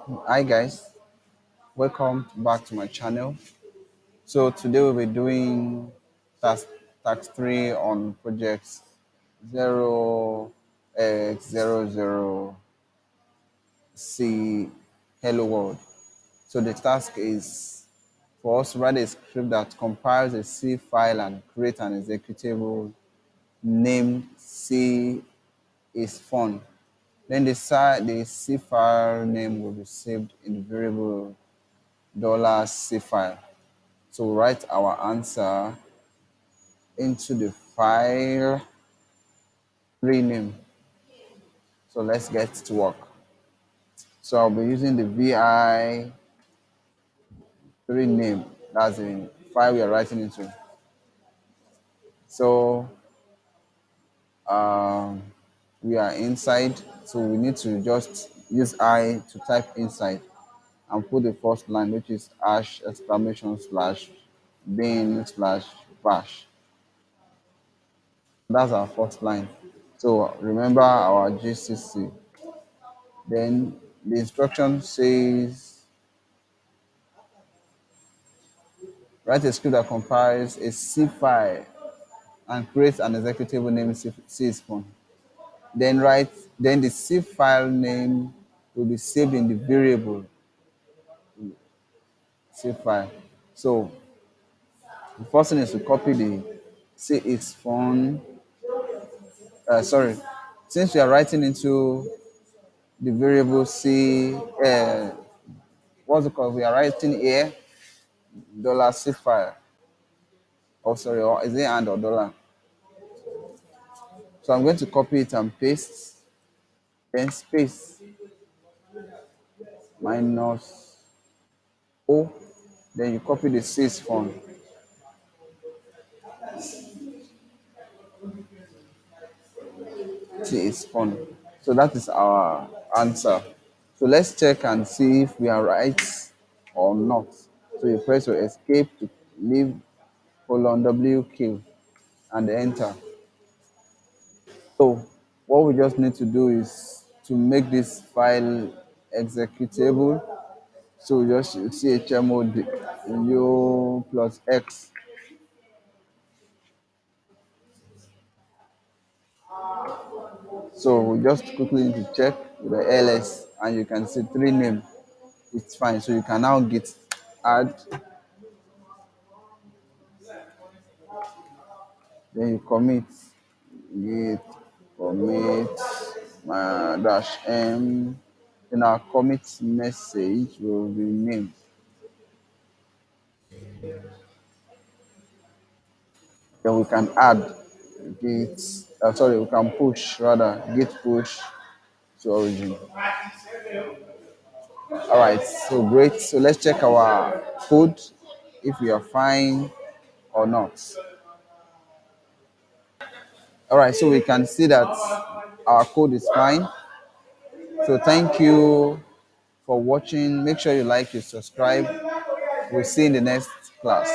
Hi guys, welcome back to my channel. So today we'll be doing task 3 on projects 0x00C Hello World. So the task is for us to write a script that compiles a C file and create an executable named C is fun. Then the C file name will be saved in the variable $C file. So write our answer into the file rename. So let's get to work. So I'll be using the vi rename. That's the file we are writing into. So um, we are inside. So we need to just use I to type inside and put the first line, which is hash exclamation slash bin slash bash. That's our first line. So remember our GCC. Then the instruction says write a script that compiles a C file and creates an executable named cspan. Then the C file name will be saved in the variable C file. So the first thing is to copy the cspan. Sorry, since we are writing into the variable C, what's it called? We are writing here $C file. Oh, sorry, or is it and or dollar? So I'm going to copy it and paste, then space minus O. Then you copy the sys font. T is font. So that is our answer. So let's check and see if we are right or not. So you press your escape to leave colon WQ and enter. So what we just need to do is to make this file executable. So we just chmod u plus x. So we just quickly need to check with the ls and you can see three name. It's fine. So you can now git add, then you commit git commit dash m, then our commit message will be name. Then we can add git sorry, we can push rather git push to origin. All right, so great. So let's check our code if we are fine or not. All right, so we can see that our code is fine. So thank you for watching. Make sure you like, you subscribe. We'll see you in the next class.